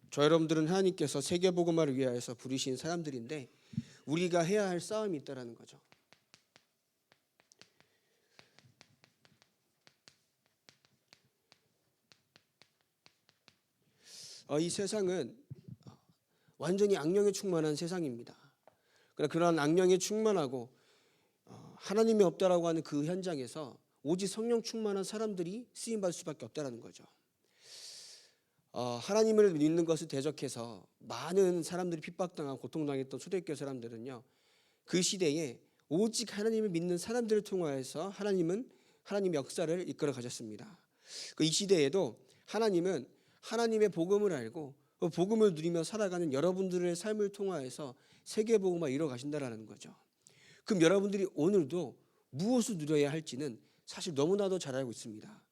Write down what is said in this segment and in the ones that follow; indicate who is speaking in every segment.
Speaker 1: 저 여러분들은 하나님께서 세계복음화를 위하여서 부르신 사람들인데 우리가 해야 할 싸움이 있다라는 거죠. 이 세상은 완전히 악령에 충만한 세상입니다. 그런 악령에 충만하고 하나님이 없다라고 하는 그 현장에서 오직 성령 충만한 사람들이 쓰임받을 수밖에 없다라는 거죠. 하나님을 믿는 것을 대적해서 많은 사람들이 핍박당하고 고통당했던 초대교회 사람들은요, 그 시대에 오직 하나님을 믿는 사람들을 통하여서 하나님의 역사를 이끌어 가셨습니다. 이 시대에도 하나님은 하나님의 복음을 알고 그 복음을 누리며 살아가는 여러분들의 삶을 통하여서 세계복음화 이루어 가신다라는 거죠. 그럼 여러분들이 오늘도 무엇을 누려야 할지는 사실 너무나도 잘 알고 있습니다.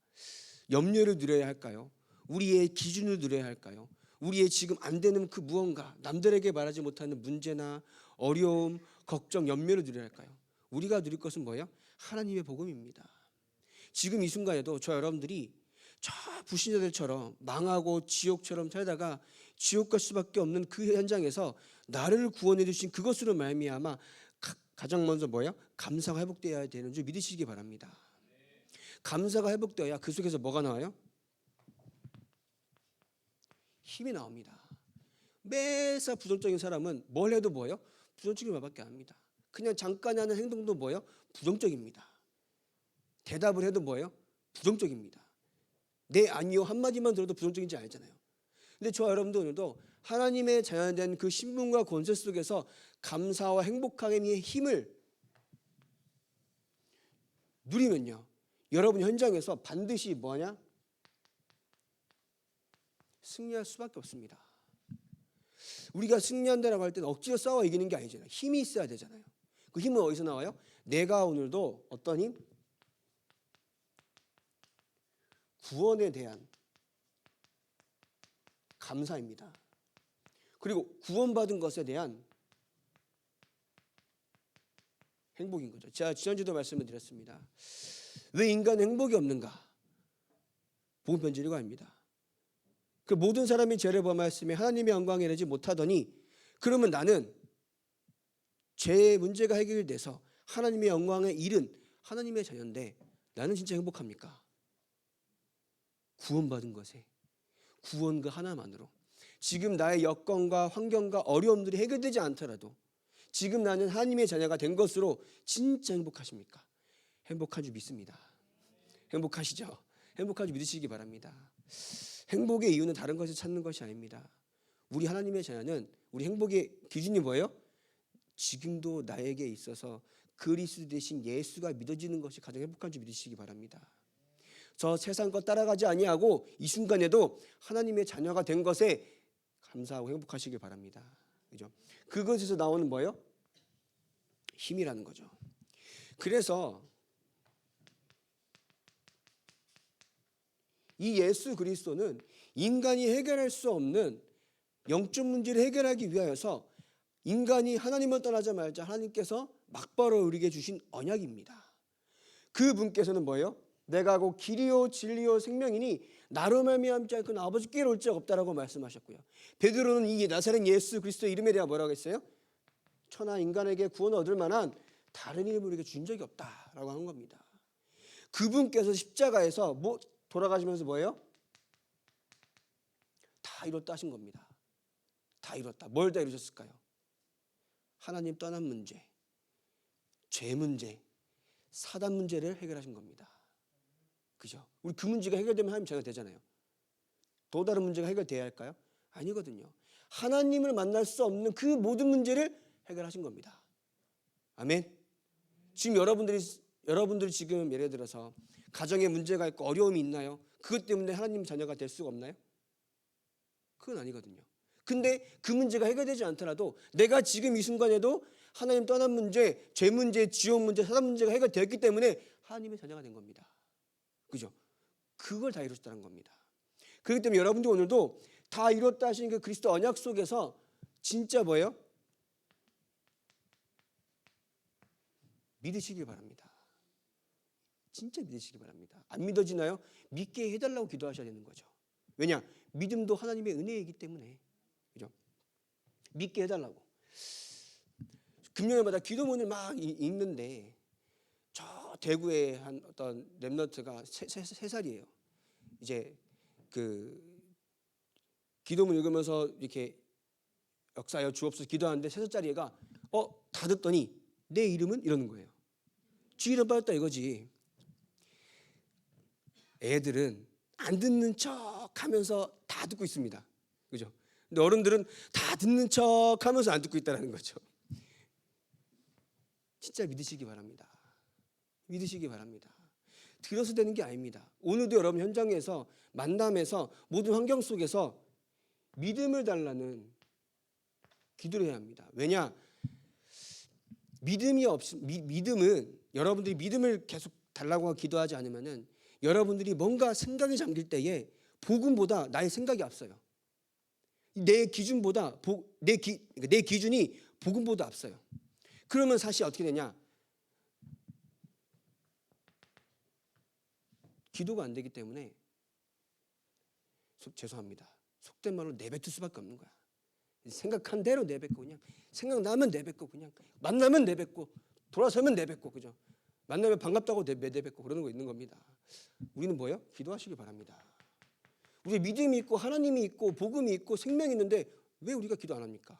Speaker 1: 염려를 누려야 할까요? 우리의 기준을 누려야 할까요? 우리의 지금 안 되는 그 무언가, 남들에게 말하지 못하는 문제나 어려움, 걱정, 염려를 누려야 할까요? 우리가 누릴 것은 뭐예요? 하나님의 복음입니다. 지금 이 순간에도 저 여러분들이 저 불신자들처럼 망하고 지옥처럼 살다가 지옥 갈 수밖에 없는 그 현장에서 나를 구원해 주신 그것으로 말미암아 가장 먼저 뭐예요? 감사가 회복되어야 되는 줄 믿으시기 바랍니다. 감사가 회복되어야 그 속에서 뭐가 나와요? 힘이 나옵니다. 매사 부정적인 사람은 뭘 해도 뭐예요? 부정적인 말밖에 안 합니다. 그냥 잠깐 하는 행동도 뭐예요? 부정적입니다. 대답을 해도 뭐예요? 부정적입니다. 네, 아니요 한마디만 들어도 부정적인지 알잖아요. 근데 저와 여러분도 오늘도 하나님의 자녀된 그 신분과 권세 속에서 감사와 행복함의 힘을 누리면요, 여러분 현장에서 반드시 뭐냐? 승리할 수밖에 없습니다. 우리가 승리한다라고 할 때는 억지로 싸워 이기는 게 아니잖아요. 힘이 있어야 되잖아요. 그 힘은 어디서 나와요? 내가 오늘도 어떤 힘? 구원에 대한 감사입니다. 그리고 구원받은 것에 대한 행복인 거죠. 제가 지난주도 말씀을 드렸습니다. 왜 인간은 행복이 없는가? 복음 편지 1과입니다. 그 모든 사람이 죄를 범하였으며 하나님의 영광에 이르지 못하더니 그러면 나는 죄의 문제가 해결돼서 하나님의 영광에 이른 하나님의 자녀인데 나는 진짜 행복합니까? 구원받은 것에 구원 그 하나만으로 지금 나의 여건과 환경과 어려움들이 해결되지 않더라도 지금 나는 하나님의 자녀가 된 것으로 진짜 행복하십니까? 행복한 줄 믿습니다. 행복하시죠? 행복한 줄 믿으시기 바랍니다. 행복의 이유는 다른 것을 찾는 것이 아닙니다. 우리 하나님의 자녀는 우리 행복의 기준이 뭐예요? 지금도 나에게 있어서 그리스도 되신 예수가 믿어지는 것이 가장 행복한 줄 믿으시기 바랍니다. 저 세상 것 따라가지 아니하고 이 순간에도 하나님의 자녀가 된 것에 감사하고 행복하시길 바랍니다. 그죠? 그것에서 나오는 뭐예요? 힘이라는 거죠. 그래서 이 예수 그리스도는 인간이 해결할 수 없는 영적 문제를 해결하기 위하여서 인간이 하나님을 떠나자 말자 하나님께서 막바로 우리에게 주신 언약입니다. 그 분께서는 뭐예요? 내가 곧 길이요 진리요 생명이니 나로 말미암지 않고 아버지께로 올 적 없다라고 말씀하셨고요. 베드로는 이 나사렛 예수 그리스도의 이름에 대해 뭐라고 했어요? 천하 인간에게 구원을 얻을 만한 다른 이름을 우리에게 준 적이 없다라고 한 겁니다. 그분께서 십자가에서 돌아가시면서 뭐예요? 다 이뤘다 하신 겁니다. 다 이뤘다. 뭘 다 이루셨을까요? 하나님 떠난 문제, 죄 문제, 사단 문제를 해결하신 겁니다. 그죠? 우리 그 문제가 해결되면 하나님 자녀가 되잖아요. 또 다른 문제가 해결돼야 할까요? 아니거든요. 하나님을 만날 수 없는 그 모든 문제를 해결하신 겁니다. 아멘. 지금 여러분들이 지금 예를 들어서 가정에 문제가 있고 어려움이 있나요? 그것 때문에 하나님 자녀가 될 수가 없나요? 그건 아니거든요. 근데 그 문제가 해결되지 않더라도 내가 지금 이 순간에도 하나님 떠난 문제, 죄 문제, 지옥 문제, 사단 문제가 해결되었기 때문에 하나님의 자녀가 된 겁니다. 그죠? 그걸 다 이루셨다는 겁니다. 그렇기 때문에 여러분들 오늘도 다 이뤘다 하신 그 그리스도 언약 속에서 진짜 뭐예요? 믿으시길 바랍니다. 진짜 믿으시기 바랍니다. 안 믿어지나요? 믿게 해달라고 기도하셔야 되는 거죠. 왜냐? 믿음도 하나님의 은혜이기 때문에. 그죠? 믿게 해달라고. 금요일마다 기도문을 막 읽는데 저 대구의 한 어떤 렘넌트가 세 살이에요. 이제 그 기도문 읽으면서 이렇게 역사하여 주옵소서 기도하는데 3살짜리 애가 다 듣더니 내 이름은 이러는 거예요. 지 이름 빠졌다 이거지. 애들은 안 듣는 척 하면서 다 듣고 있습니다. 그죠? 근데 어른들은 다 듣는 척 하면서 안 듣고 있다는 거죠. 진짜 믿으시기 바랍니다. 믿으시기 바랍니다. 들어서 되는 게 아닙니다. 오늘도 여러분 현장에서 만남에서 모든 환경 속에서 믿음을 달라는 기도를 해야 합니다. 왜냐? 믿음은 여러분들이 믿음을 계속 달라고 기도하지 않으면은 여러분들이 뭔가 생각에 잠길 때에 복음보다 나의 생각이 앞서요. 내 기준보다 내 기준이 복음보다 앞서요. 그러면 사실 어떻게 되냐? 기도가 안 되기 때문에 죄송합니다. 속된 말로 내뱉을 수밖에 없는 거야. 생각한 대로 내뱉고 그냥 생각나면 내뱉고 그냥 만나면 내뱉고 돌아서면 내뱉고 그죠? 만나면 반갑다고 내뱉고 그러는 거 있는 겁니다. 우리는 뭐예요? 기도하시기 바랍니다. 우리 믿음이 있고 하나님이 있고 복음이 있고 생명이 있는데 왜 우리가 기도 안 합니까?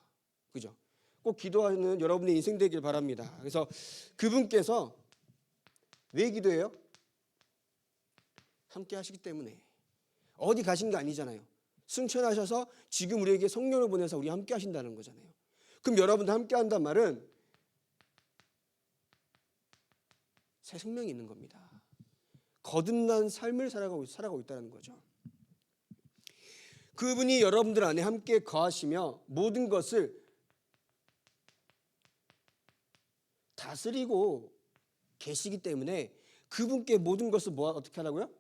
Speaker 1: 그죠? 꼭 기도하는 여러분의 인생 되길 바랍니다. 그래서 그분께서 왜 기도해요? 함께 하시기 때문에. 어디 가신 게 아니잖아요. 승천하셔서 지금 우리에게 성령을 보내서 우리 함께 하신다는 거잖아요. 그럼 여러분도 함께 한단 말은 새 생명이 있는 겁니다. 거듭난 삶을 살아가고 있다는 거죠. 그분이 여러분들 안에 함께 거하시며 모든 것을 다스리고 계시기 때문에 그분께 모든 것을 어떻게 하라고요?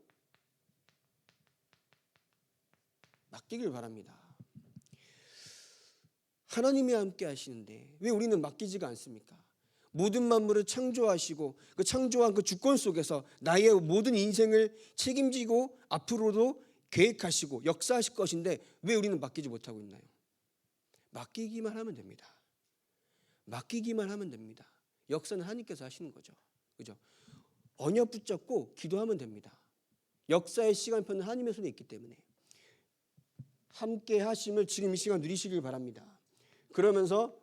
Speaker 1: 맡기길 바랍니다. 하나님이 함께 하시는데 왜 우리는 맡기지가 않습니까? 모든 만물을 창조하시고 그 창조한 그 주권 속에서 나의 모든 인생을 책임지고 앞으로도 계획하시고 역사하실 것인데 왜 우리는 맡기지 못하고 있나요? 맡기기만 하면 됩니다. 맡기기만 하면 됩니다. 역사는 하나님께서 하시는 거죠. 그죠? 언약 붙잡고 기도하면 됩니다. 역사의 시간표는 하나님의 손에 있기 때문에 함께 하심을 지금 이 시간 누리시길 바랍니다. 그러면서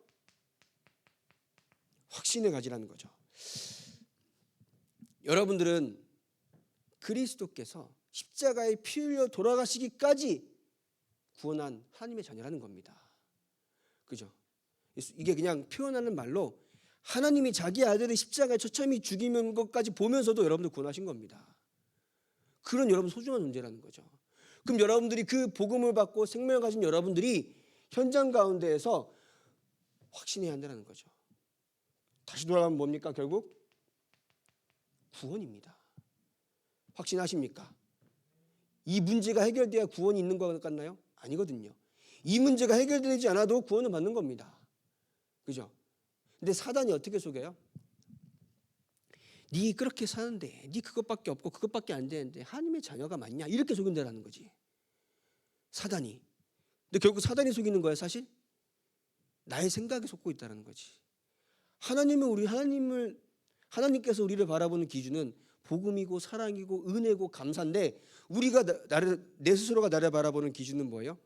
Speaker 1: 확신을 가지라는 거죠. 여러분들은 그리스도께서 십자가에 피 흘려 돌아가시기까지 구원한 하나님의 자녀라는 겁니다. 그죠? 이게 그냥 표현하는 말로 하나님이 자기 아들을 십자가에 처참히 죽이는 것까지 보면서도 여러분들 구원하신 겁니다. 그런 여러분 소중한 존재라는 거죠. 그럼 여러분들이 그 복음을 받고 생명을 가진 여러분들이 현장 가운데에서 확신해야 한다는 거죠. 다시 돌아가면 뭡니까? 결국 구원입니다. 확신하십니까? 이 문제가 해결돼야 구원이 있는 것 같나요? 아니거든요. 이 문제가 해결되지 않아도 구원을 받는 겁니다. 그죠? 근데 사단이 어떻게 속여요? 네 그렇게 사는데 네 그것밖에 없고 그것밖에 안 되는데 하나님의 자녀가 맞냐? 이렇게 속인다라는 거지. 사단이. 근데 결국 사단이 속이는 거야 사실? 나의 생각에 속고 있다는 거지. 하나님께서 우리를 바라보는 기준은 복음이고 사랑이고 은혜고 감사인데 우리가 내 스스로가 나를 바라보는 기준은 뭐예요?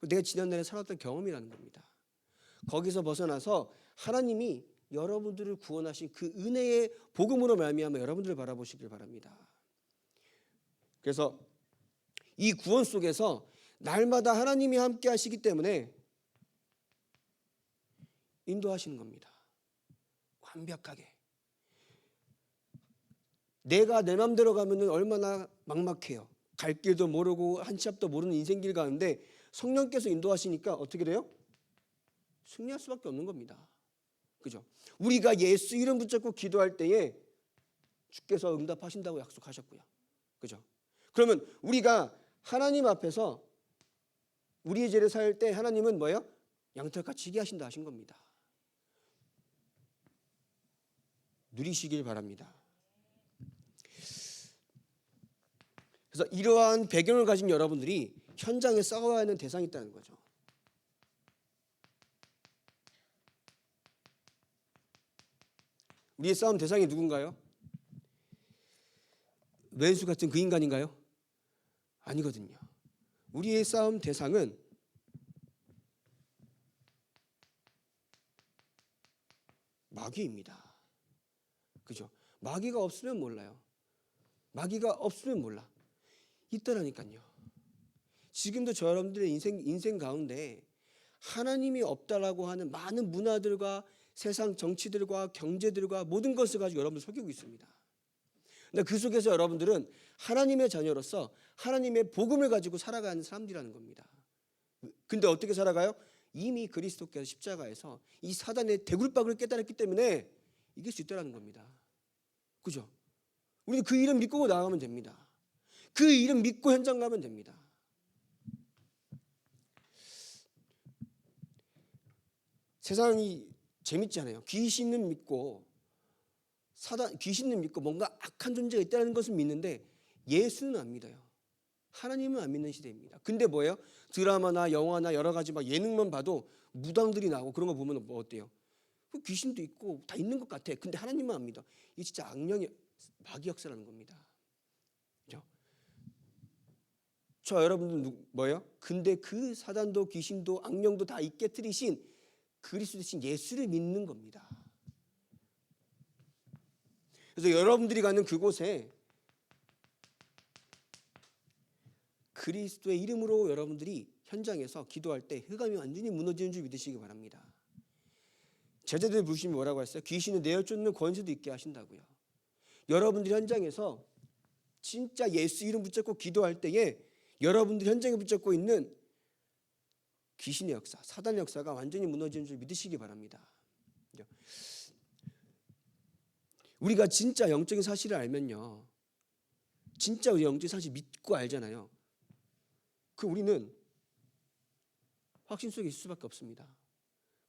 Speaker 1: 내가 지난날에 살았던 경험이라는 겁니다. 거기서 벗어나서 하나님이 여러분들을 구원하신 그 은혜의 복음으로 말미암아 여러분들을 바라보시길 바랍니다. 그래서 이 구원 속에서 날마다 하나님이 함께 하시기 때문에 인도하시는 겁니다. 완벽하게. 내가 내 맘대로 가면은 얼마나 막막해요. 갈 길도 모르고 한 치 앞도 모르는 인생길 가는데 성령께서 인도하시니까 어떻게 돼요? 승리할 수밖에 없는 겁니다. 그죠? 우리가 예수 이름 붙잡고 기도할 때에 주께서 응답하신다고 약속하셨고요. 그죠? 그러면 우리가 하나님 앞에서 우리의 죄를 살 때 하나님은 뭐예요? 양털같이 희게 하신다 하신 겁니다. 누리시길 바랍니다. 그래서 이러한 배경을 가진 여러분들이 현장에 싸워야 하는 대상이 있다는 거죠. 우리의 싸움 대상이 누군가요? 왼수 같은 그 인간인가요? 아니거든요. 우리의 싸움 대상은 마귀입니다. 그죠? 마귀가 없으면 몰라요. 마귀가 없으면 몰라. 있더라니까요. 지금도 저 여러분들의 인생 가운데 하나님이 없다라고 하는 많은 문화들과 세상 정치들과 경제들과 모든 것을 가지고 여러분을 속이고 있습니다. 근데 그 속에서 여러분들은 하나님의 자녀로서 하나님의 복음을 가지고 살아가는 사람들이라는 겁니다. 근데 어떻게 살아가요? 이미 그리스도께서 십자가에서 이 사단의 대굴박을 깨달았기 때문에 이길 수 있다는 겁니다. 그죠? 우리는 그 이름 믿고 나아가면 됩니다. 그 이름 믿고 현장 가면 됩니다. 세상이 재밌잖아요. 귀신은 믿고 귀신은 믿고 뭔가 악한 존재가 있다는 것을 믿는데 예수는 안 믿어요. 하나님은 안 믿는 시대입니다. 근데 뭐예요? 드라마나 영화나 여러 가지 막 예능만 봐도 무당들이 나오고 그런 거 보면 뭐 어때요? 귀신도 있고 다 있는 것 같아. 근데 하나님은 안 믿어. 이게 진짜 악령의 마귀 역사라는 겁니다. 그렇죠? 저 여러분들 뭐예요? 근데 그 사단도 귀신도 악령도 다 있게 들이신 그리스도 대신 예수를 믿는 겁니다. 그래서 여러분들이 가는 그곳에 그리스도의 이름으로 여러분들이 현장에서 기도할 때 흑암이 완전히 무너지는 줄 믿으시기 바랍니다. 제자들 부르시면 뭐라고 했어요? 귀신을 내어 쫓는 권세도 있게 하신다고요. 여러분들이 현장에서 진짜 예수 이름 붙잡고 기도할 때에 여러분들이 현장에 붙잡고 있는 귀신의 역사, 사단의 역사가 완전히 무너지는 줄 믿으시기 바랍니다. 우리가 진짜 영적인 사실을 알면요, 진짜 우리 영적인 사실 믿고 알잖아요. 우리는 확신 속에 있을 수밖에 없습니다.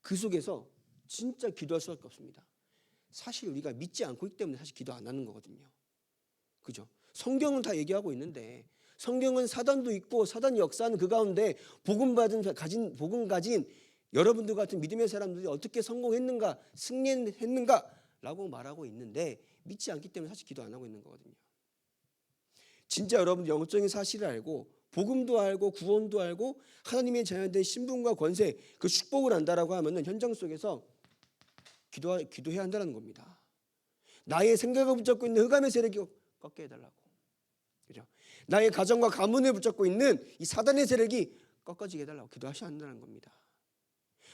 Speaker 1: 그 속에서 진짜 기도할 수밖에 없습니다. 사실 우리가 믿지 않고 있기 때문에 사실 기도 안 하는 거거든요. 그죠? 성경은 다 얘기하고 있는데 성경은 사단도 있고 사단이 역사하는 그 가운데 복음 가진 여러분들 같은 믿음의 사람들이 어떻게 성공했는가, 승리했는가라고 말하고 있는데 믿지 않기 때문에 사실 기도 안 하고 있는 거거든요. 진짜 여러분들 영적인 사실을 알고 복음도 알고 구원도 알고 하나님의 자녀된 신분과 권세, 그 축복을 안다라고 하면은 현장 속에서 기도해야 한다는 겁니다. 나의 생각을 붙잡고 있는 흑암의 세력이 꺾게 해달라고. 그죠? 나의 가정과 가문을 붙잡고 있는 이 사단의 세력이 꺾어지게 해달라고 기도하셔야 한다는 겁니다.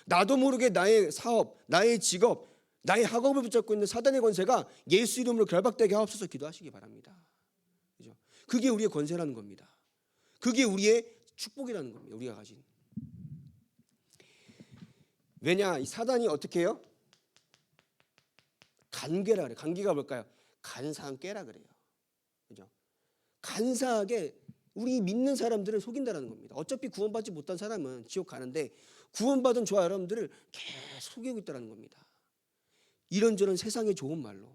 Speaker 1: 나도 모르게 나의 사업, 나의 직업, 나의 학업을 붙잡고 있는 사단의 권세가 예수 이름으로 결박되게 하옵소서 기도하시기 바랍니다. 그죠? 그게 우리의 권세라는 겁니다. 그게 우리의 축복이라는 겁니다. 우리가 가진. 왜냐? 이 사단이 어떻게 해요? 간괴라 그래요. 간괴가 뭘까요? 간사한 꾀라 그래요. 그죠? 간사하게 우리 믿는 사람들을 속인다는 겁니다. 어차피 구원받지 못한 사람은 지옥 가는데 구원받은 저와 여러분들을 계속 속이고 있다는 겁니다. 이런저런 세상의 좋은 말로.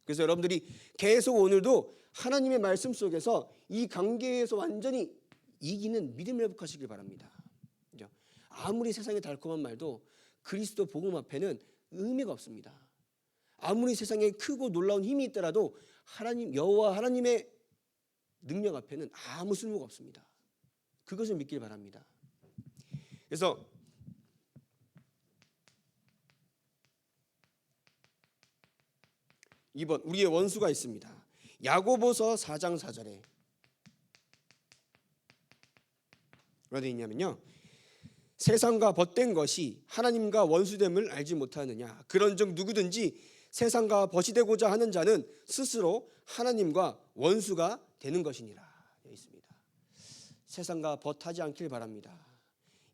Speaker 1: 그래서 여러분들이 계속 오늘도 하나님의 말씀 속에서 이 관계에서 완전히 이기는 믿음을 회복하시길 바랍니다. 그죠? 아무리 세상의 달콤한 말도 그리스도 복음 앞에는 의미가 없습니다. 아무리 세상에 크고 놀라운 힘이 있더라도 하나님 여호와 하나님의 능력 앞에는 아무 쓸모가 없습니다. 그것을 믿길 바랍니다. 그래서 이번 우리의 원수가 있습니다. 야고보서 4장 4절에 뭐가 되어 있냐면요, 세상과 벗된 것이 하나님과 원수됨을 알지 못하느냐. 그런즉 누구든지 세상과 벗이 되고자 하는 자는 스스로 하나님과 원수가 되는 것이니라. 되어 있습니다. 세상과 벗하지 않길 바랍니다.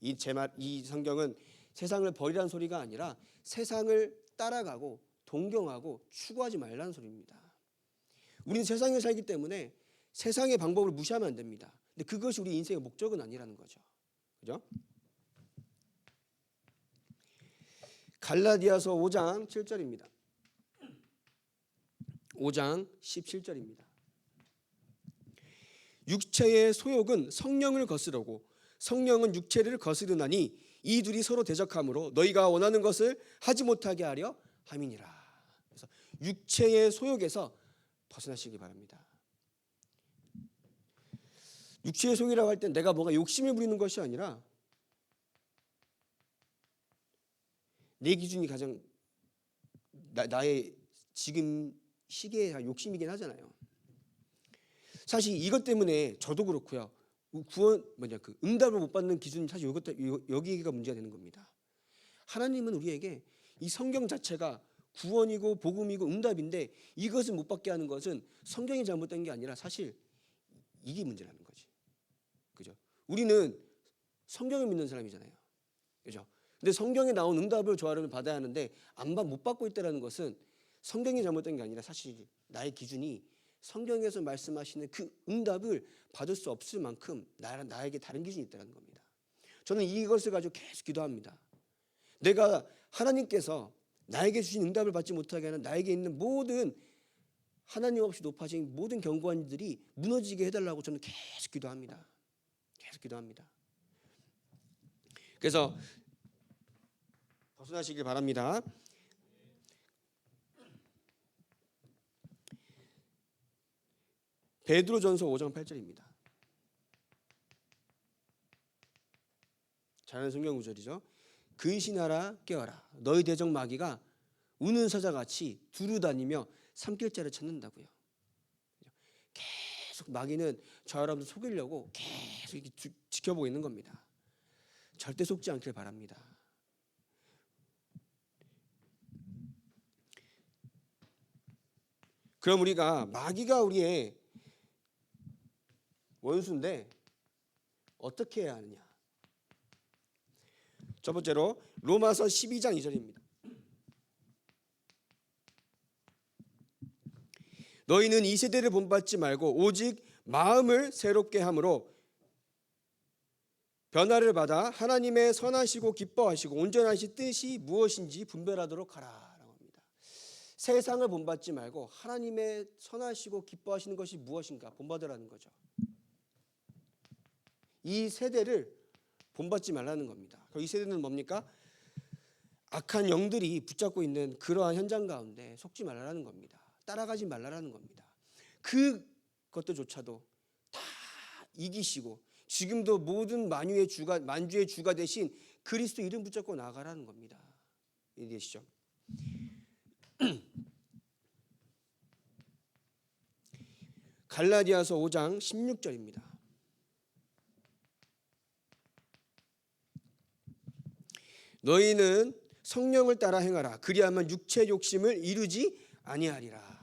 Speaker 1: 이 성경은 세상을 버리라는 소리가 아니라 세상을 따라가고 동경하고 추구하지 말라는 소리입니다. 우리는 세상에 살기 때문에 세상의 방법을 무시하면 안 됩니다. 근데 그것이 우리 인생의 목적은 아니라는 거죠. 그죠? 갈라디아서 5장 7절입니다. 5장 17절입니다. 육체의 소욕은 성령을 거스르고 성령은 육체를 거스르나니 이 둘이 서로 대적하므로 너희가 원하는 것을 하지 못하게 하려 함이니라. 그래서 육체의 소욕에서 벗어나시기 바랍니다. 육체의 소욕이라고 할 때 내가 뭔가 욕심을 부리는 것이 아니라 내 기준이 가장 나의 지금 시기의 욕심이긴 하잖아요. 사실 이것 때문에 저도 그렇고요. 그 응답을 못 받는 기준 사실 여기가 문제가 되는 겁니다. 하나님은 우리에게 이 성경 자체가 구원이고 복음이고 응답인데 이것을 못 받게 하는 것은 성경이 잘못된 게 아니라 사실 이게 문제라는 거지. 그죠? 우리는 성경을 믿는 사람이잖아요. 그죠? 근데 성경에 나온 응답을 저하려면 받아야 하는데 못 받고 있다는 것은 성경이 잘못된 게 아니라 사실 나의 기준이 성경에서 말씀하시는 그 응답을 받을 수 없을 만큼 나에게 다른 기준이 있다는 겁니다. 저는 이것을 가지고 계속 기도합니다. 내가 하나님께서 나에게 주신 응답을 받지 못하게 하는 나에게 있는 모든 하나님 없이 높아진 모든 경관들이 무너지게 해달라고 저는 계속 기도합니다. 계속 기도합니다. 그래서 벗어나시길 바랍니다. 베드로전서 5장 8절입니다. 잘 아는 성경 구절이죠. 근신하라 깨어라 너희 대적 마귀가 우는 사자같이 두루 다니며 삼킬자를 찾는다고요. 계속 마귀는 저 여러분들 속이려고 계속 이렇게 지켜보고 있는 겁니다. 절대 속지 않길 바랍니다. 그럼 우리가 마귀가 우리의 원수인데 어떻게 해야 하느냐? 첫 번째로 로마서 12장 2절입니다. 너희는 이 세대를 본받지 말고 오직 마음을 새롭게 함으로 변화를 받아 하나님의 선하시고 기뻐하시고 온전하신 뜻이 무엇인지 분별하도록 하라라고 합니다. 세상을 본받지 말고 하나님의 선하시고 기뻐하시는 것이 무엇인가 본받으라는 거죠. 이 세대를 본받지 말라는 겁니다. 이 세대는 뭡니까? 악한 영들이 붙잡고 있는 그러한 현장 가운데 속지 말라는 겁니다. 따라가지 말라는 겁니다. 그것들조차도 다 이기시고 지금도 모든 만주의 주가 되신 그리스도 이름 붙잡고 나아가라는 겁니다. 이해되시죠? 갈라디아서 5장 16절입니다. 너희는 성령을 따라 행하라. 그리하면 육체 욕심을 이루지 아니하리라.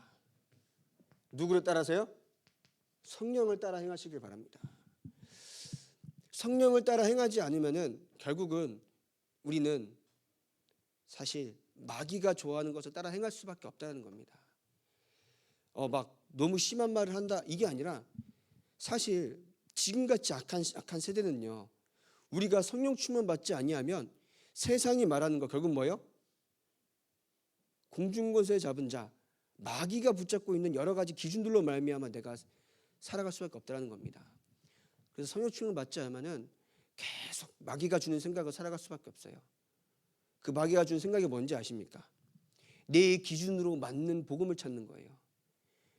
Speaker 1: 누구를 따라서요? 성령을 따라 행하시길 바랍니다. 성령을 따라 행하지 않으면은 결국은 우리는 사실 마귀가 좋아하는 것을 따라 행할 수밖에 없다는 겁니다. 막 너무 심한 말을 한다 이게 아니라 사실 지금같이 악한 세대는요. 우리가 성령 충만 받지 아니하면 세상이 말하는 거 결국 뭐예요? 공중권세 잡은 자, 마귀가 붙잡고 있는 여러 가지 기준들로 말미암아 내가 살아갈 수밖에 없다는 겁니다. 그래서 성령 충만 받지 않으면은 계속 마귀가 주는 생각을 살아갈 수밖에 없어요. 그 마귀가 주는 생각이 뭔지 아십니까? 내 기준으로 맞는 복음을 찾는 거예요.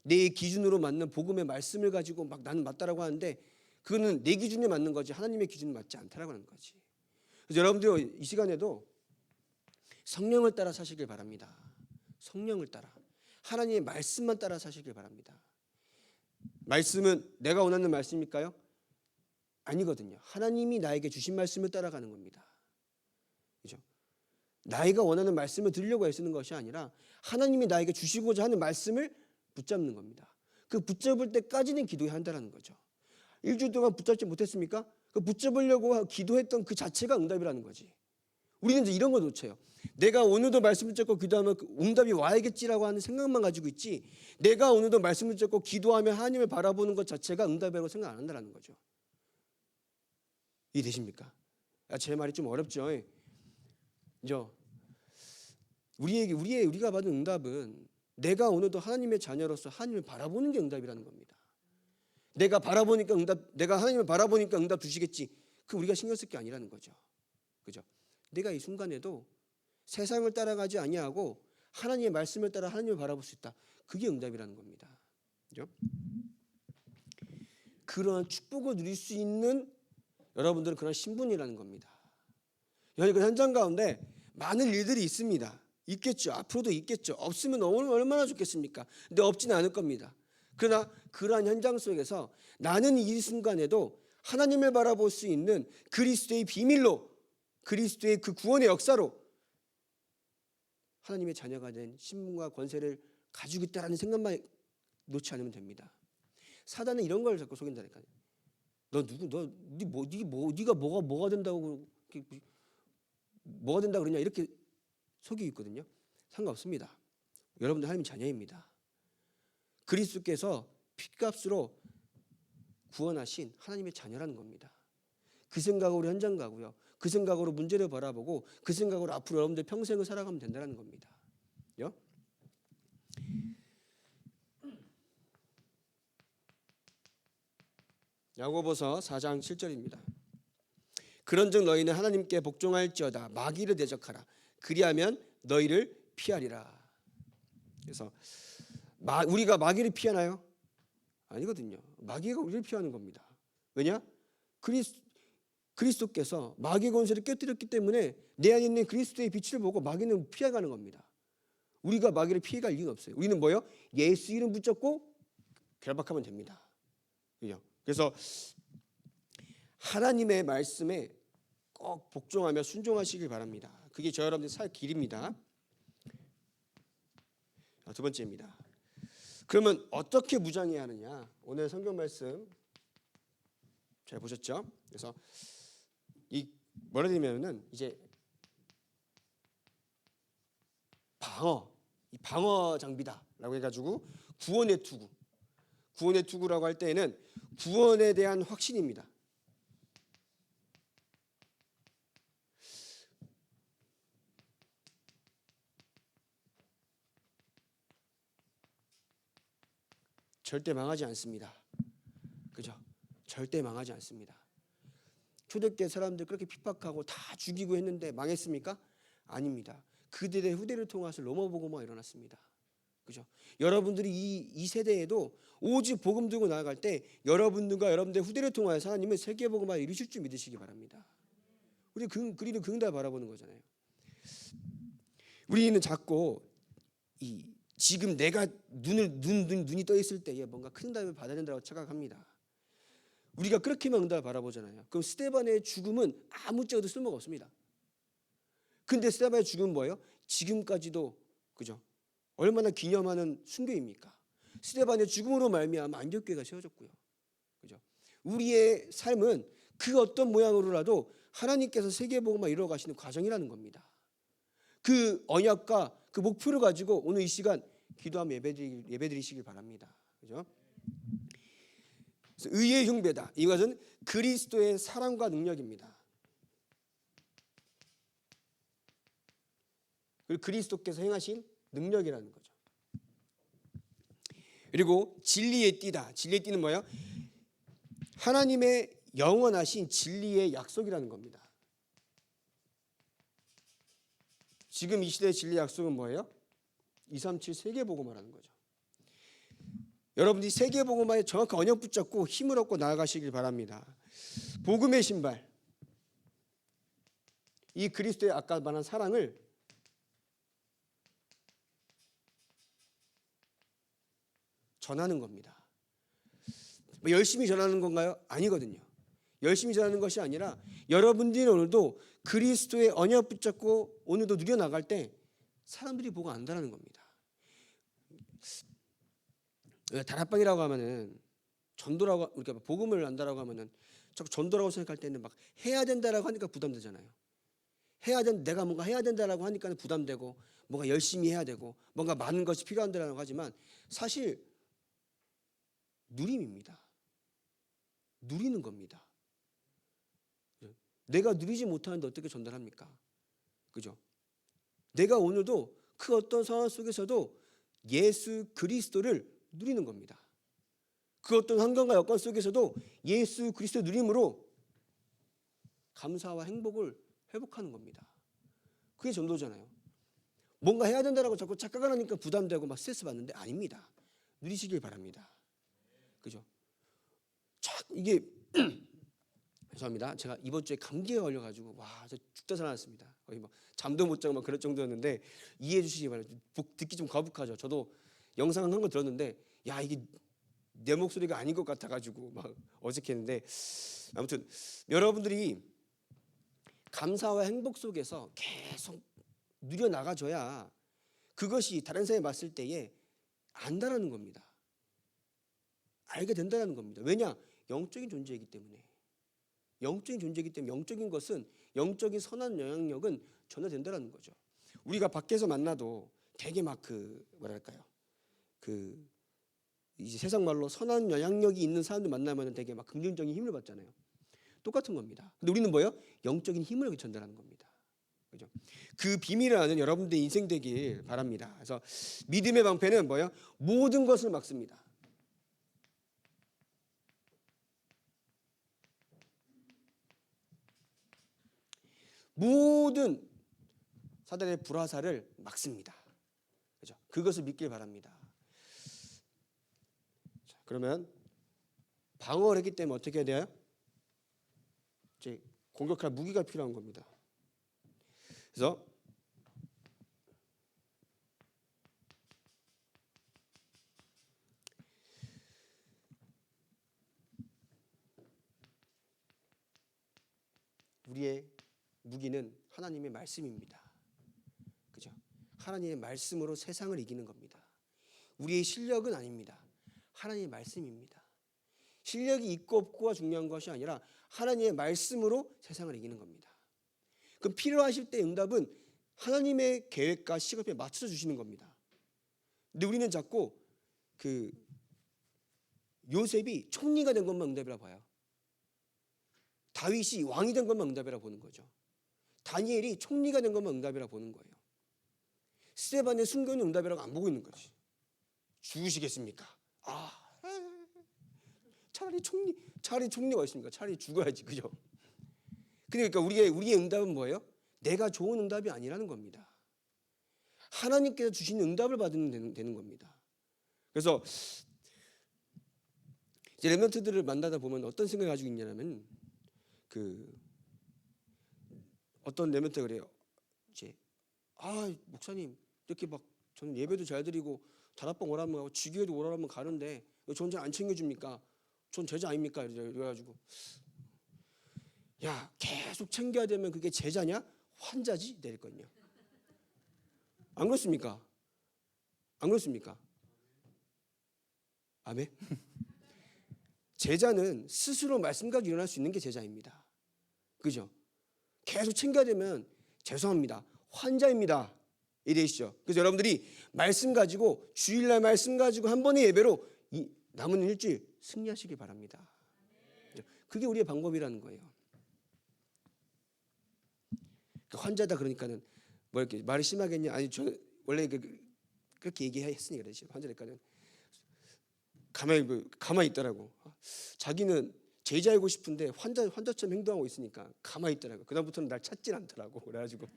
Speaker 1: 내 기준으로 맞는 복음의 말씀을 가지고 막 나는 맞다라고 하는데 그거는 내 기준에 맞는 거지 하나님의 기준에 맞지 않다라고 하는 거지. 그래서 여러분들 이 시간에도 성령을 따라 사시길 바랍니다. 성령을 따라 하나님의 말씀만 따라 사시길 바랍니다. 말씀은 내가 원하는 말씀일까요? 아니거든요. 하나님이 나에게 주신 말씀을 따라가는 겁니다. 그렇죠? 나이가 원하는 말씀을 들으려고 애쓰는 것이 아니라 하나님이 나에게 주시고자 하는 말씀을 붙잡는 겁니다. 그 붙잡을 때까지는 기도해야 한다는 거죠. 일주일 동안 붙잡지 못했습니까? 그 붙잡으려고 기도했던 그 자체가 응답이라는 거지. 우리는 이제 이런 거 놓쳐요. 내가 오늘도 말씀 붙잡고 기도하면 응답이 와야겠지라고 하는 생각만 가지고 있지 내가 오늘도 말씀 붙잡고 기도하며 하나님을 바라보는 것 자체가 응답이라고 생각 안 한다는 거죠. 이해되십니까? 제 말이 좀 어렵죠. 우리가 받은 응답은 내가 오늘도 하나님의 자녀로서 하나님을 바라보는 게 응답이라는 겁니다. 내가 바라보니까 응답, 내가 하나님을 바라보니까 응답 주시겠지. 그 우리가 신경 쓸 게 아니라는 거죠. 그죠? 내가 이 순간에도 세상을 따라가지 아니하고 하나님의 말씀을 따라 하나님을 바라볼 수 있다. 그게 응답이라는 겁니다. 그죠? 그러한 축복을 누릴 수 있는 여러분들은 그런 신분이라는 겁니다. 그 현장 가운데 많은 일들이 있습니다. 있겠죠. 앞으로도 있겠죠. 없으면 얼마나 좋겠습니까? 근데 없지는 않을 겁니다. 그러나 그러한 현장 속에서 나는 이 순간에도 하나님을 바라볼 수 있는 그리스도의 비밀로, 그리스도의 그 구원의 역사로 하나님의 자녀가 된 신분과 권세를 가지고 있다는 생각만 놓지 않으면 됩니다. 사단은 이런 걸 자꾸 속인다니까요. 네가 뭐가 된다고 뭐가 된다 그러냐 이렇게 속이고 있거든요. 상관없습니다. 여러분들 하나님 자녀입니다. 그리스도께서 핏값으로 구원하신 하나님의 자녀라는 겁니다. 그 생각으로 현장 가고요. 그 생각으로 문제를 바라보고 그 생각으로 앞으로 여러분들 평생을 살아가면 된다는 겁니다. 야고보서 4장 7절입니다. 그런즉 너희는 하나님께 복종할지어다 마귀를 대적하라 그리하면 너희를 피하리라. 그래서 우리가 마귀를 피하나요? 아니거든요. 마귀가 우리를 피하는 겁니다. 왜냐? 그리스도께서 마귀의 권세를 깨뜨렸기 때문에 내 안에 있는 그리스도의 빛을 보고 마귀는 피해가는 겁니다. 우리가 마귀를 피해갈 이유는 없어요. 우리는 뭐요? 예수 이름 붙잡고 결박하면 됩니다. 그래서 하나님의 말씀에 꼭 복종하며 순종하시길 바랍니다. 그게 저 여러분들의 살 길입니다. 두 번째입니다. 그러면 어떻게 무장해야 하느냐? 오늘 성경 말씀 잘 보셨죠? 그래서 이 뭐라 되냐면은 이제 방어 장비다라고 해가지고 구원의 투구라고 할 때에는 구원에 대한 확신입니다. 절대 망하지 않습니다. 그죠? 절대 망하지 않습니다. 초대때 사람들 그렇게 핍박하고 다 죽이고 했는데 망했습니까? 아닙니다. 그들의 후대를 통해서 로마 복음화가 일어났습니다. 그죠? 여러분들이 이 세대에도 오직 복음 들고 나아갈 때 여러분들과 여러분들의 후대를 통하여서 하나님은 세계 복음화를 이루실 줄 믿으시기 바랍니다. 우리는 그 응답을 바라보는 거잖아요. 우리는 자꾸 지금 내가 눈이 떠 있을 때에 뭔가 큰 응답을 받아야 된다고 착각합니다. 우리가 그렇게만 응답을 바라보잖아요. 그럼 스데반의 죽음은 아무짝에도 쓸모가 없습니다. 근데 스데반의 죽음은 뭐예요? 지금까지도 그죠? 얼마나 기념하는 순교입니까? 스데반의 죽음으로 말미암아 안디옥교회가 세워졌고요. 그죠? 우리의 삶은 그 어떤 모양으로라도 하나님께서 세계복음화 이루어 가시는 과정이라는 겁니다. 그 언약과 그 목표를 가지고 오늘 이 시간 기도하며 예배드리시길 바랍니다. 그죠? 의의 흉배다. 이것은 그리스도의 사랑과 능력입니다. 그리고 그리스도께서 행하신 능력이라는 거죠. 그리고 진리의 띠다. 진리의 띠는 뭐예요? 하나님의 영원하신 진리의 약속이라는 겁니다. 지금 이 시대의 진리 약속은 뭐예요? 237 세계복음화라는 거죠. 여러분들이 세계복음화에 정확한 언약 붙잡고 힘을 얻고 나아가시길 바랍니다. 복음의 신발, 이 그리스도의 아까 말한 사랑을 전하는 겁니다. 열심히 전하는 건가요? 아니거든요. 열심히 전하는 것이 아니라 여러분들이 오늘도 그리스도의 언약 붙잡고 오늘도 누려나갈 때 사람들이 보고 안다라는 겁니다. 다락방이라고 하면은 전도라고 우리가 복음을 안다라고 하면은 자꾸 전도라고 생각할 때는 막 해야 된다라고 하니까 부담되잖아요. 내가 뭔가 해야 된다라고 하니까 부담되고 뭔가 열심히 해야 되고 뭔가 많은 것이 필요한다라고 하지만 사실 누림입니다. 누리는 겁니다. 내가 누리지 못하는데 어떻게 전달합니까? 그죠? 내가 오늘도 그 어떤 상황 속에서도 예수 그리스도를 누리는 겁니다. 그 어떤 환경과 여건 속에서도 예수 그리스도 누림으로 감사와 행복을 회복하는 겁니다. 그게 전도잖아요. 뭔가 해야 된다라고 자꾸 착각을 하니까 부담되고 막 스트레스 받는데 아닙니다. 누리시길 바랍니다. 그죠? 이게 죄송합니다. 제가 이번 주에 감기에 걸려가지고 와, 저 죽다 살아났습니다. 거의 막 잠도 못 자고 막 그럴 정도였는데 이해해 주시기 바랍니다. 듣기 좀 거북하죠. 저도 영상 한 거 들었는데 야, 이게 내 목소리가 아닌 것 같아가지고 막 어색했는데, 아무튼 여러분들이 감사와 행복 속에서 계속 누려 나가줘야 그것이 다른 사람이 봤을 때에 안다라는 겁니다. 알게 된다는 겁니다. 왜냐? 영적인 존재이기 때문에. 영적인 존재이기 때문에 영적인 것은, 영적인 선한 영향력은 전해된다는 거죠. 우리가 밖에서 만나도 되게 막 뭐랄까요, 이제 세상 말로 선한 영향력이 있는 사람들 만나면 되게 막 긍정적인 힘을 받잖아요. 똑같은 겁니다. 근데 우리는 뭐예요? 영적인 힘을 전달하는 겁니다. 그죠? 그 비밀을 아는 여러분들의 인생 되길 바랍니다. 그래서 믿음의 방패는 뭐예요? 모든 것을 막습니다. 모든 사단의 불화살을 막습니다. 그죠? 그것을 믿길 바랍니다. 자, 그러면 방어를 했기 때문에 어떻게 해야 돼요? 이제 공격할 무기가 필요한 겁니다. 그래서 우리의 무기는 하나님의 말씀입니다. 그죠? 하나님의 말씀으로 세상을 이기는 겁니다. 우리의 실력은 아닙니다. 하나님의 말씀입니다. 실력이 있고 없고가 중요한 것이 아니라 하나님의 말씀으로 세상을 이기는 겁니다. 그럼 필요하실 때 응답은 하나님의 계획과 시간에 맞춰 주시는 겁니다. 근데 우리는 자꾸 요셉이 총리가 된 것만 응답이라 봐요. 다윗이 왕이 된 것만 응답이라 보는 거죠. 다니엘이 총리가 된 것만 응답이라 보는 거예요. 스데반의 순교는 응답이라고 안 보고 있는 거지. 죽으시겠습니까? 차라리 총리가 있습니까? 차라리 죽어야지, 그죠? 그러니까 우리의 응답은 뭐예요? 내가 좋은 응답이 아니라는 겁니다. 하나님께서 주신 응답을 받으면 되는 겁니다. 그래서 이제 렘넌트들을 만나다 보면 어떤 생각을 가지고 있냐면, 어떤 렘넌트가 그래요. 이제 목사님 이렇게 막 저는 예배도 잘 드리고 다락방 오라면 가고 주교회도 오라면 가는데 전 잘 안 챙겨줍니까? 전 제자 아닙니까? 이래가지고 야, 계속 챙겨야 되면 그게 제자냐? 환자지? 내렸거든요. 안 그렇습니까? 안 그렇습니까? 아멘. 제자는 스스로 말씀 가지고 일어날 수 있는 게 제자입니다. 그죠? 계속 챙겨야 되면 죄송합니다, 환자입니다. 이래시죠. 그래서 여러분들이 말씀 가지고, 주일날 말씀 가지고 한 번의 예배로 이 남은 일주일 승리하시기 바랍니다. 그게 우리의 방법이라는 거예요. 환자다 그러니까는 뭐 이렇게 말이 심하겠냐? 아니, 저는 원래 그렇게 얘기했으니까 그러지. 환자니까는 가만히 있더라고. 자기는 제자이고 싶은데 환자처럼 행동하고 있으니까 가만히 있더라고. 그다음부터는 날 찾질 않더라고. 그래가지고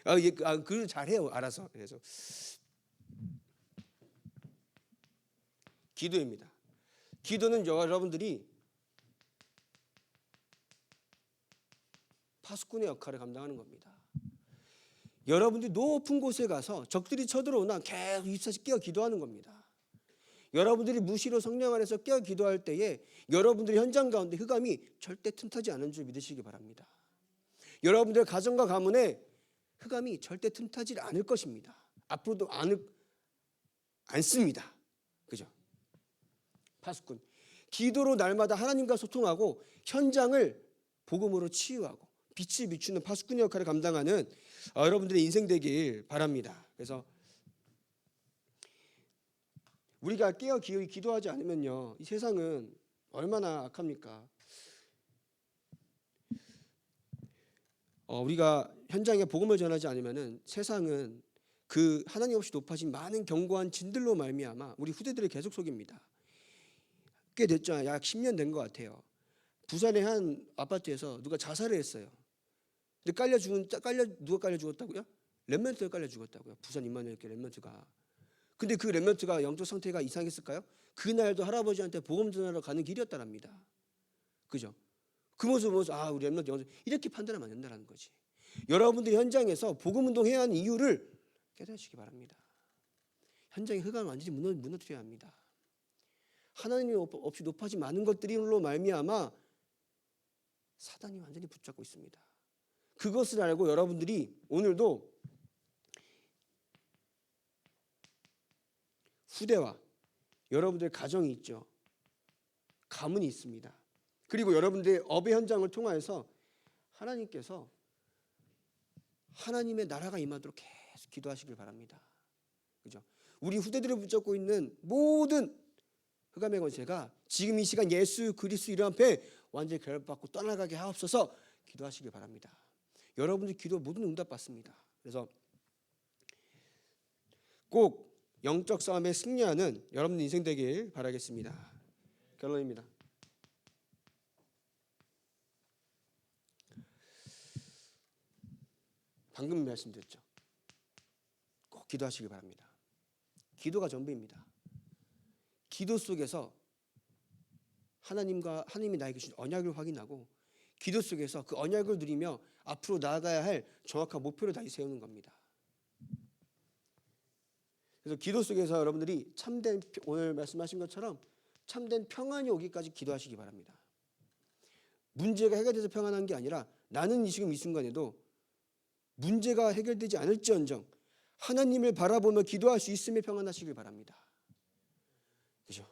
Speaker 1: 그걸 잘해요, 알아서. 그래서 기도입니다. 기도는 여러분들이 파수꾼의 역할을 감당하는 겁니다. 여러분들이 높은 곳에 가서 적들이 쳐들어오나 계속 24시간 깨어 기도하는 겁니다. 여러분들이 무시로 성령 안에서 깨어 기도할 때에 여러분들의 현장 가운데 흑암이 절대 틈타지 않은 줄 믿으시기 바랍니다. 여러분들의 가정과 가문에 흑암이 절대 틈타지 않을 것입니다. 앞으로도 않습니다. 그죠? 파수꾼. 기도로 날마다 하나님과 소통하고 현장을 복음으로 치유하고 빛을 비추는 파수꾼의 역할을 감당하는 여러분들의 인생 되길 바랍니다. 그래서 우리가 깨어 기도하지 않으면요, 이 세상은 얼마나 악합니까? 우리가 현장에 복음을 전하지 않으면은 세상은 그 하나님 없이 높아진 많은 견고한 진들로 말미암아 우리 후대들을 계속 속입니다. 꽤 됐죠. 약 10년 된 것 같아요. 부산의 한 아파트에서 누가 자살을 했어요. 근데 누가 깔려 죽었다고요? 랩런트가 깔려 죽었다고요. 부산 임마누엘 교회 랩런트가. 근데 그 랩런트가 영적 상태가 이상했을까요? 그날도 할아버지한테 보험 전화로 가는 길이었다랍니다. 그죠? 그 모습을 보면서 우리 랩런트 영적 이렇게 판단하면 안 된다는 거지. 여러분들 현장에서 복음 운동해야 하는 이유를 깨달으시기 바랍니다. 현장의 흑암을 완전히 무너뜨려야 합니다. 하나님 없이 높아진 많은 것들로 말미암아 사단이 완전히 붙잡고 있습니다. 그것을 알고 여러분들이 오늘도 후대와 여러분들의 가정이 있죠. 가문이 있습니다. 그리고 여러분들의 업의 현장을 통하여서 하나님께서 하나님의 나라가 임하도록 계속 기도하시길 바랍니다. 그죠? 우리 후대들을 붙잡고 있는 모든 흑암의 권세가 지금 이 시간 예수 그리스도 이름 앞에 완전히 결박받고 떠나가게 하옵소서 기도하시길 바랍니다. 여러분들 기도 모든 응답받습니다. 그래서 꼭 영적 싸움에 승리하는 여러분들 인생 되길 바라겠습니다. 결론입니다. 방금 말씀드렸죠. 꼭 기도하시길 바랍니다. 기도가 전부입니다. 기도 속에서 하나님이 나에게 주신 언약을 확인하고 기도 속에서 그 언약을 누리며 앞으로 나아가야 할 정확한 목표를 다시 세우는 겁니다. 그래서 기도 속에서 여러분들이 참된 오늘 말씀하신 것처럼 참된 평안이 오기까지 기도하시기 바랍니다. 문제가 해결돼서 평안한 게 아니라 나는 지금 이 순간에도 문제가 해결되지 않을지언정 하나님을 바라보며 기도할 수 있음에 평안하시길 바랍니다. 그죠?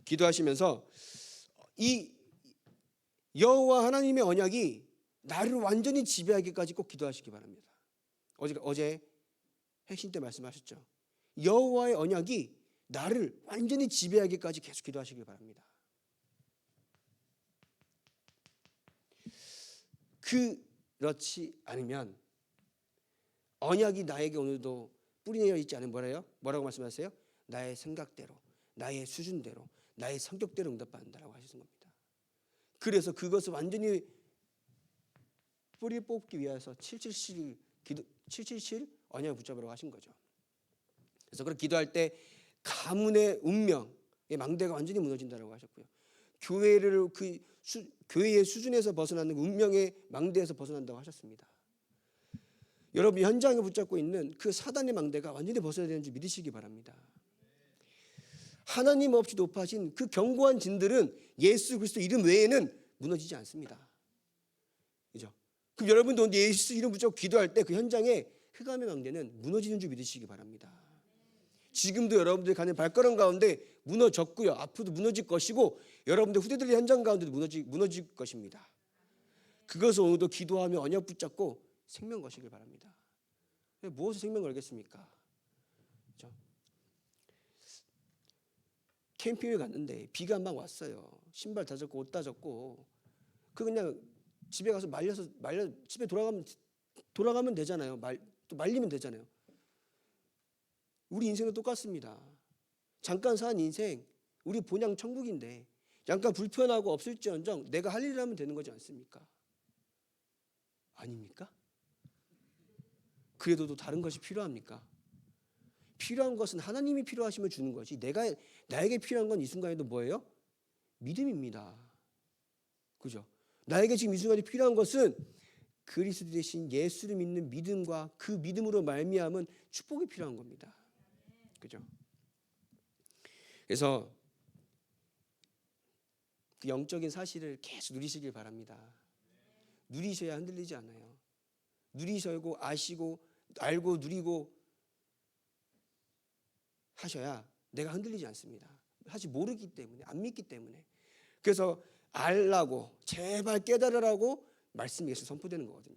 Speaker 1: 기도하시면서 이 여호와 하나님의 언약이 나를 완전히 지배하기까지 꼭 기도하시기 바랍니다. 어제 핵심 때 말씀하셨죠. 여호와의 언약이 나를 완전히 지배하기까지 계속 기도하시길 바랍니다. 그렇지 않으면 언약이 나에게 오늘도 뿌리내려 있지 않으면 뭐라고 말씀하세요? 나의 생각대로, 나의 수준대로, 나의 성격대로 응답받는다라고 하시는 겁니다. 그래서 그것을 완전히 뿌리 뽑기 위해서 777 언약을 붙잡으라고 하신 거죠. 그래서 그렇게 기도할 때 가문의 운명의 망대가 완전히 무너진다라고 하셨고요. 교회의 수준에서 벗어나는 운명의 망대에서 벗어난다고 하셨습니다. 여러분 현장에 붙잡고 있는 그 사단의 망대가 완전히 벗어나야 되는 줄 믿으시기 바랍니다. 하나님 없이 높아진 그 견고한 진들은 예수 그리스도 이름 외에는 무너지지 않습니다. 그죠? 그럼 여러분도 오늘 예수 이름 붙잡고 기도할 때 그 현장에 흑암의 망대는 무너지는 줄 믿으시기 바랍니다. 지금도 여러분들이 가는 발걸음 가운데 무너졌고요. 앞으로도 무너질 것이고 여러분들 후대들의 현장 가운데도 무너질 것입니다. 그것을 오늘도 기도하며 언약 붙잡고 생명 거시길 바랍니다. 무엇을 생명 걸겠습니까? 그렇죠? 캠핑을 갔는데 비가 막 왔어요. 신발 다 젖고 옷 다 젖고 그냥 집에 가서 말려 집에 돌아가면 되잖아요. 또 말리면 되잖아요. 우리 인생은 똑같습니다. 잠깐 산 인생 우리 본향 천국인데 잠깐 불편하고 없을지언정 내가 할 일을 하면 되는 거지 않습니까? 아닙니까? 그래도 또 다른 것이 필요합니까? 필요한 것은 하나님이 필요하시면 주는 것이 나에게 필요한 건 이 순간에도 뭐예요? 믿음입니다. 그죠? 나에게 지금 이 순간에 필요한 것은 그리스도 대신 예수를 믿는 믿음과 그 믿음으로 말미암은 축복이 필요한 겁니다. 그죠? 그래서 그 영적인 사실을 계속 누리시길 바랍니다. 누리셔야 흔들리지 않아요. 누리셔고 아시고 알고 누리고 하셔야 내가 흔들리지 않습니다. 사실 모르기 때문에 안 믿기 때문에 그래서 알라고 제발 깨달으라고 말씀이 계속 선포되는 거거든요.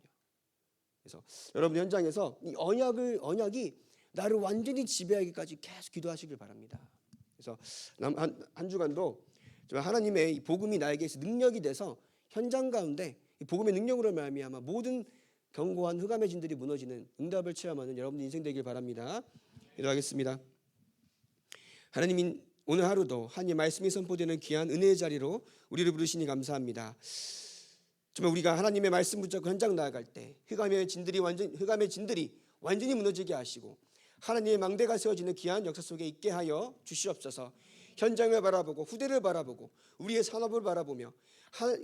Speaker 1: 그래서 여러분 현장에서 이 언약이 나를 완전히 지배하기까지 계속 기도하시길 바랍니다. 그래서 한 주간도 하나님의 복음이 나에게 능력이 돼서 현장 가운데 이 복음의 능력으로 말미암아 모든 견고한 흑암의 진들이 무너지는 응답을 체험하는 여러분들 인생 되길 바랍니다. 기도하겠습니다. 하나님이 오늘 하루도 하나님의 말씀이 선포되는 귀한 은혜의 자리로 우리를 부르시니 감사합니다. 정말 우리가 하나님의 말씀 붙잡고 현장 나아갈 때 흑암의 진들이 완전히 무너지게 하시고 하나님의 망대가 세워지는 귀한 역사 속에 있게 하여 주시옵소서. 현장을 바라보고 후대를 바라보고 우리의 산업을 바라보며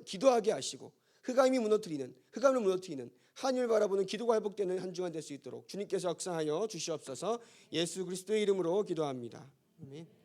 Speaker 1: 기도하게 하시고 흑암을 무너뜨리는 하나님을 바라보는 기도가 회복되는 한 주간 될 수 있도록 주님께서 역사하여 주시옵소서. 예수 그리스도의 이름으로 기도합니다. 아멘.